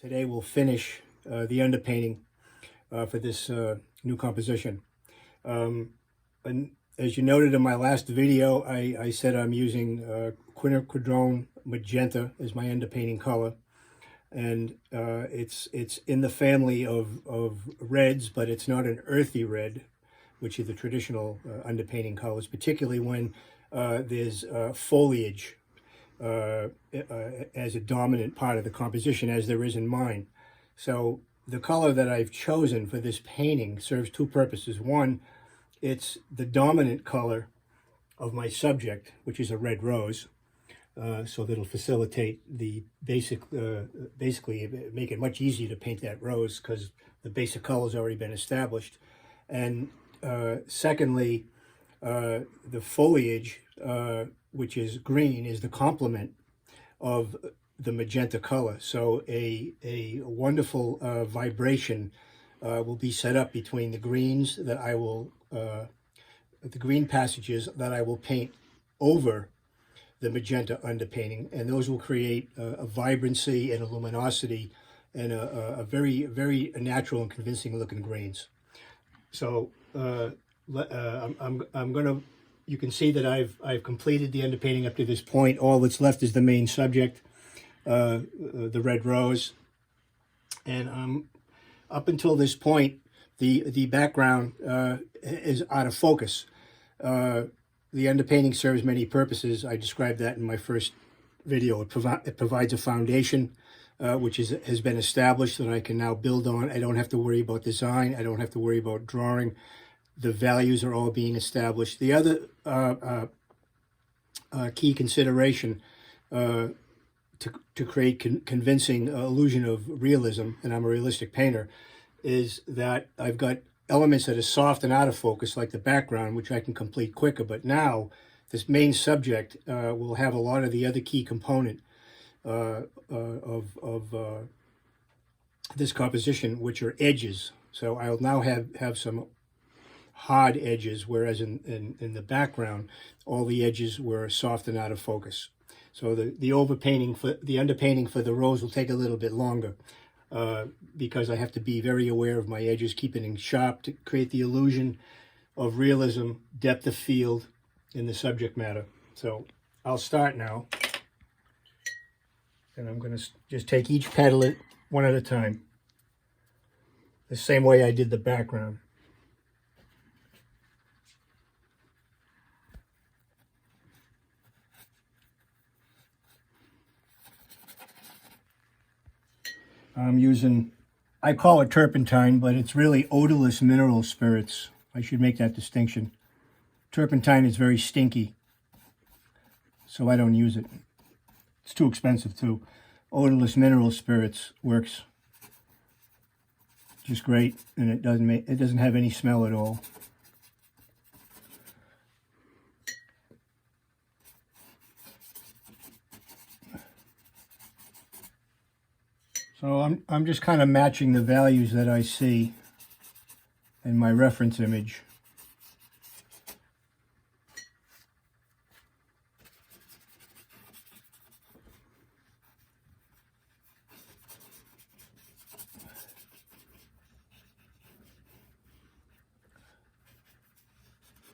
Today we'll finish the underpainting for this new composition. And as you noted in my last video, I said I'm using Quinacridone Magenta as my underpainting color. And it's in the family of reds, but it's not an earthy red, which are the traditional underpainting colors, particularly when there's foliage as a dominant part of the composition, as there is in mine. So the color that I've chosen for this painting serves two purposes. One, it's the dominant color of my subject, which is a red rose, so that'll facilitate the basically make it much easier to paint that rose because the basic color's already been established. And secondly, the foliage, which is green, is the complement of the magenta color. So a wonderful vibration will be set up between the greens that I will, the green passages that I will paint over the magenta underpainting, and those will create a vibrancy and a luminosity and a very, very natural and convincing looking greens. So I'm gonna, you can see that I've completed the underpainting up to this point. All that's left is the main subject, the red rose, and up until this point, the background is out of focus. The underpainting serves many purposes. I described that in my first video. It provides a foundation which has been established that I can now build on. I don't have to worry about design. I don't have to worry about drawing. The values are all being established. The other key consideration to create convincing illusion of realism, and I'm a realistic painter, is that I've got elements that are soft and out of focus, like the background, which I can complete quicker. But now this main subject will have a lot of the other key component of this composition, which are edges. So I'll now have some hard edges, whereas in the background, all the edges were soft and out of focus. So the underpainting for the rose will take a little bit longer. Because I have to be very aware of my edges, keeping them sharp to create the illusion of realism, depth of field in the subject matter. So I'll start now, and I'm going to just take each petal one at a time, the same way I did the background. I'm using, I call it turpentine, but it's really odorless mineral spirits. I should make that distinction. Turpentine is very stinky, so I don't use it. It's too expensive too. Odorless mineral spirits works just great, and it doesn't have any smell at all. So I'm just kind of matching the values that I see in my reference image.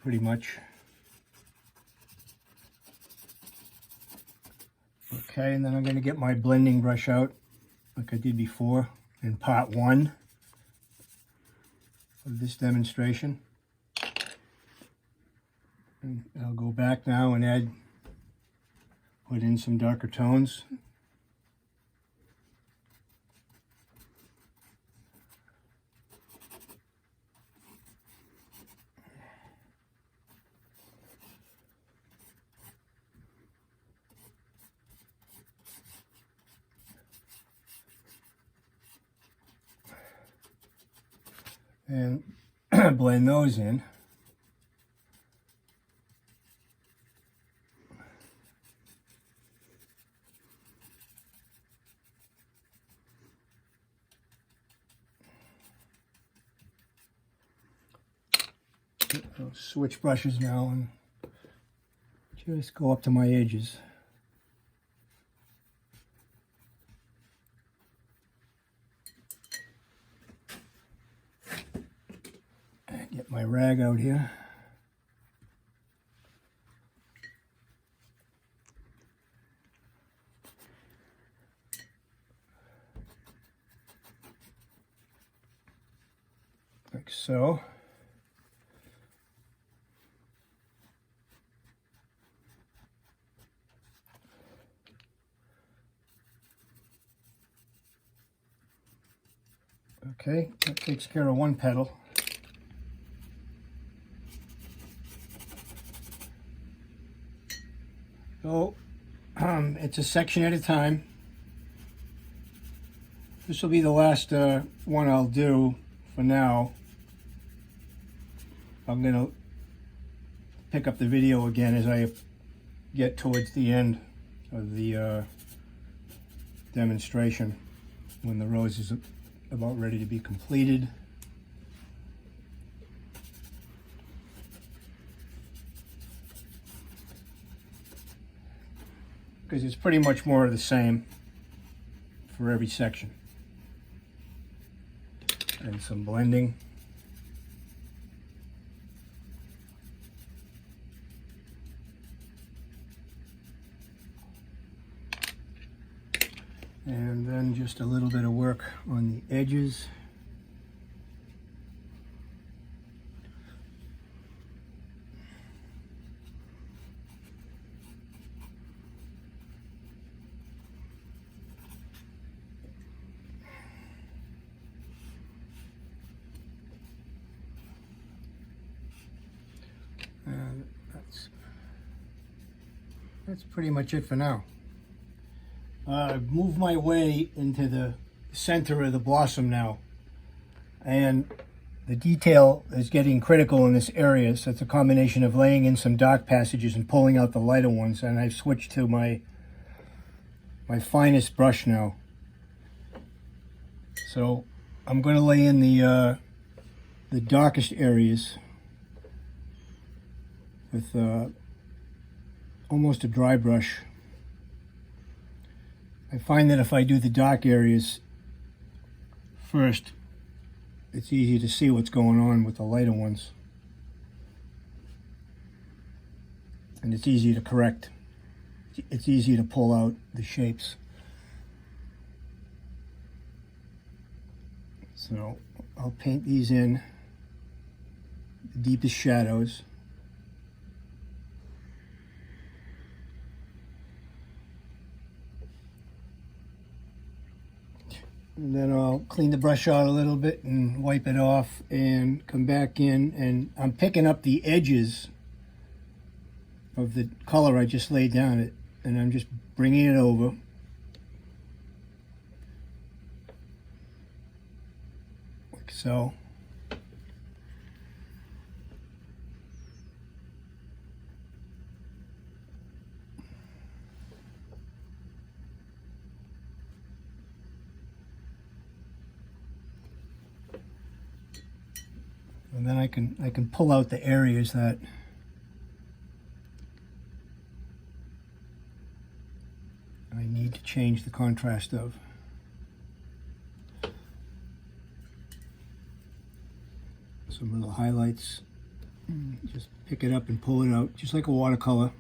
Pretty much. Okay, and then I'm going to get my blending brush out, like I did before in part one of this demonstration. And I'll go back now and put in some darker tones. And blend those in. I'll switch brushes now and just go up to my edges. my rag out here. Like so. Okay, that takes care of one petal. So, it's a section at a time. This will be the last one I'll do for now. I'm going to pick up the video again as I get towards the end of the demonstration, when the rose is about ready to be completed. Because it's pretty much more of the same for every section. And some blending. And then just a little bit of work on the edges. And that's pretty much it for now. I've moved my way into the center of the blossom now, and the detail is getting critical in this area, so it's a combination of laying in some dark passages and pulling out the lighter ones, and I've switched to my finest brush now. So I'm going to lay in the darkest areas with almost a dry brush. I find that if I do the dark areas first, it's easy to see what's going on with the lighter ones. And it's easy to correct. It's easy to pull out the shapes. So I'll paint these in the deepest shadows. And then I'll clean the brush out a little bit and wipe it off and come back in, and I'm picking up the edges of the color I just laid down it, and I'm just bringing it over. Like so. And then I can pull out the areas that I need to change the contrast of. Some little highlights. Just pick it up and pull it out, just like a watercolor.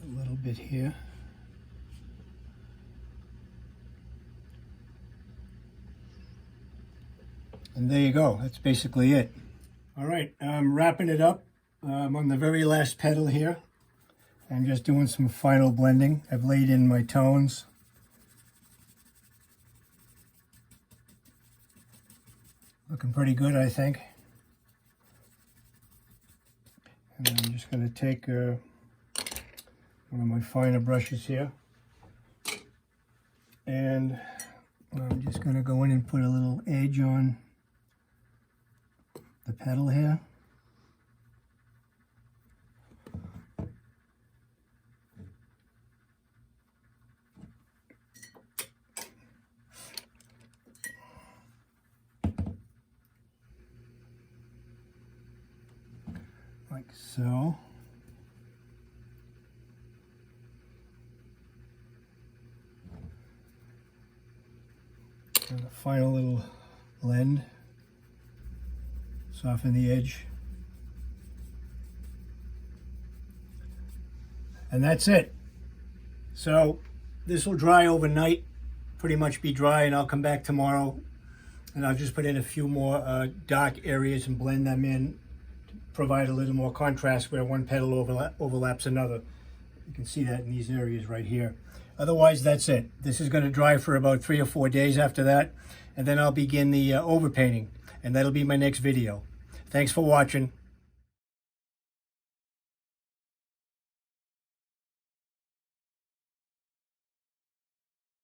A little bit here. And there you go. That's basically it. All right, I'm wrapping it up. I'm on the very last petal here. I'm just doing some final blending. I've laid in my tones. Looking pretty good, I think. And I'm just going to take one of my finer brushes here, and I'm just going to go in and put a little edge on the petal here. like so. And the final little blend, soften the edge. And that's it. So this will dry overnight, pretty much be dry, and I'll come back tomorrow and I'll just put in a few more dark areas and blend them in to provide a little more contrast where one petal overlaps another. You can see that in these areas right here. Otherwise, that's it. This is going to dry for about 3 or 4 days after that, and then I'll begin the overpainting, and that'll be my next video. Thanks for watching.